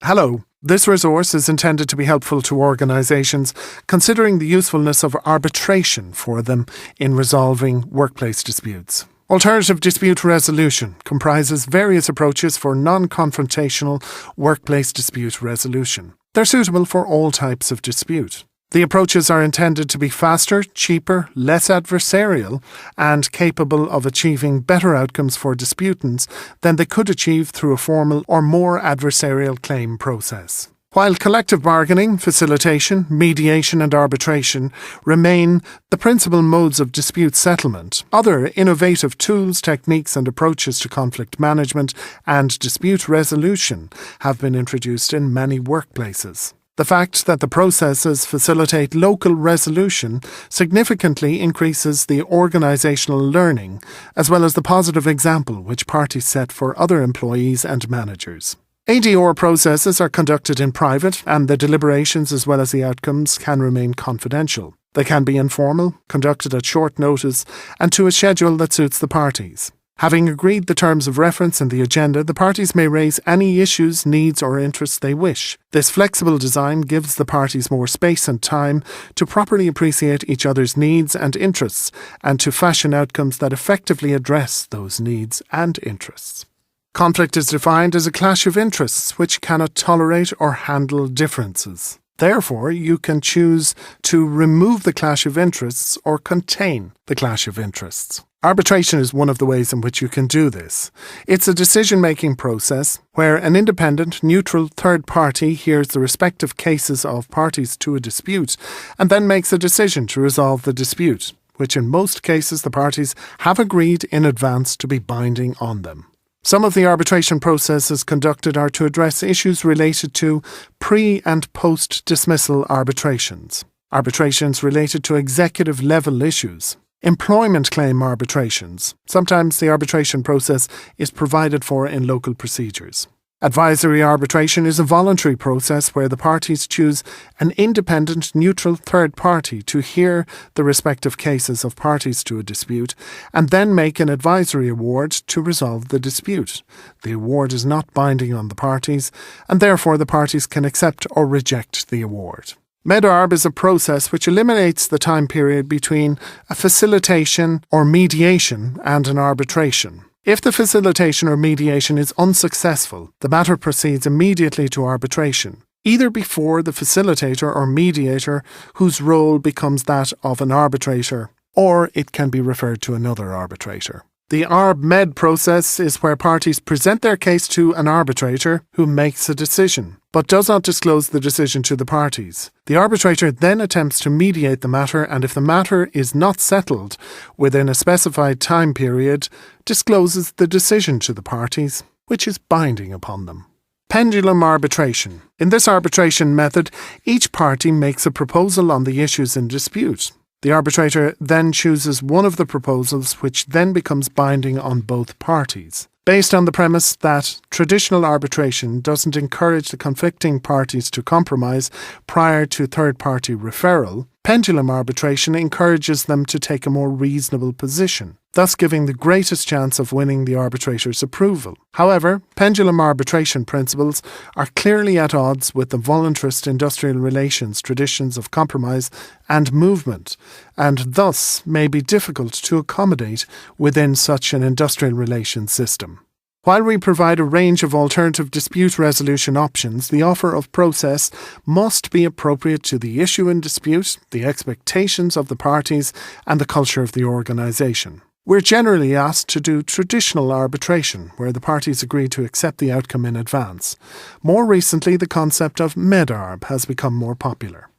Hello. This resource is intended to be helpful to organisations, considering the usefulness of organisations considering the usefulness of arbitration for them in resolving workplace disputes. Alternative dispute resolution comprises various approaches for non-confrontational workplace dispute resolution. They're suitable for all types of dispute. The approaches are intended to be faster, cheaper, less adversarial, and capable of achieving better outcomes for disputants than they could achieve through a formal or more adversarial claim process. While collective bargaining, facilitation, mediation and arbitration remain the principal modes of dispute settlement, other innovative tools, techniques and approaches to conflict management and dispute resolution have been introduced in many workplaces. The fact that the processes facilitate local resolution significantly increases the organisational learning, as well as the positive example which parties set for other employees and managers. ADR processes are conducted in private, and the deliberations as well as the outcomes can remain confidential. They can be informal, conducted at short notice, and to a schedule that suits the parties. Having agreed the terms of reference in the agenda, the parties may raise any issues, needs or interests they wish. This flexible design gives the parties more space and time to properly appreciate each other's needs and interests and to fashion outcomes that effectively address those needs and interests. Conflict is defined as a clash of interests which cannot tolerate or handle differences. Therefore, you can choose to remove the clash of interests or contain the clash of interests. Arbitration is one of the ways in which you can do this. It's a decision-making process where an independent, neutral third party hears the respective cases of parties to a dispute and then makes a decision to resolve the dispute, which in most cases the parties have agreed in advance to be binding on them. Some of the arbitration processes conducted are to address issues related to pre- and post-dismissal arbitrations, arbitrations related to executive-level issues, employment claim arbitrations. Sometimes the arbitration process is provided for in local procedures. Advisory arbitration is a voluntary process where the parties choose an independent, neutral third party to hear the respective cases of parties to a dispute and then make an advisory award to resolve the dispute. The award is not binding on the parties, and therefore the parties can accept or reject the award. Med-Arb is a process which eliminates the time period between a facilitation or mediation and an arbitration. If the facilitation or mediation is unsuccessful, the matter proceeds immediately to arbitration, either before the facilitator or mediator, whose role becomes that of an arbitrator, or it can be referred to another arbitrator. The Arb-Med process is where parties present their case to an arbitrator who makes a decision, but does not disclose the decision to the parties. The arbitrator then attempts to mediate the matter, and if the matter is not settled within a specified time period, discloses the decision to the parties, which is binding upon them. Pendulum arbitration. In this arbitration method, each party makes a proposal on the issues in dispute. The arbitrator then chooses one of the proposals, which then becomes binding on both parties. Based on the premise that traditional arbitration doesn't encourage the conflicting parties to compromise prior to third-party referral, pendulum arbitration encourages them to take a more reasonable position, thus giving the greatest chance of winning the arbitrator's approval. However, pendulum arbitration principles are clearly at odds with the voluntarist industrial relations traditions of compromise and movement, and thus may be difficult to accommodate within such an industrial relations system. While we provide a range of alternative dispute resolution options, the offer of process must be appropriate to the issue in dispute, the expectations of the parties, and the culture of the organisation. We're generally asked to do traditional arbitration, where the parties agree to accept the outcome in advance. More recently, the concept of Med-Arb has become more popular.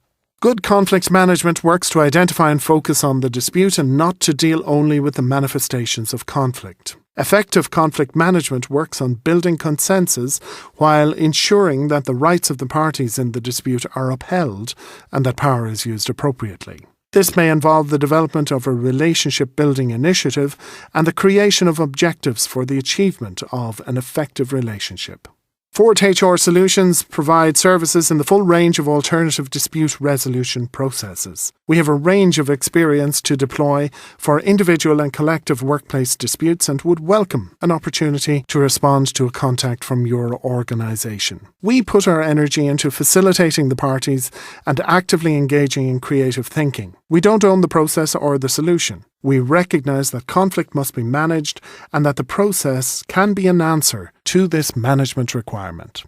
Good conflict management works to identify and focus on the dispute and not to deal only with the manifestations of conflict. Effective conflict management works on building consensus while ensuring that the rights of the parties in the dispute are upheld and that power is used appropriately. This may involve the development of a relationship-building initiative and the creation of objectives for the achievement of an effective relationship. Fort HR Solutions provide services in the full range of alternative dispute resolution processes. We have a range of experience to deploy for individual and collective workplace disputes and would welcome an opportunity to respond to a contact from your organisation. We put our energy into facilitating the parties and actively engaging in creative thinking. We don't own the process or the solution. We recognise that conflict must be managed and that the process can be an answer to this management requirement.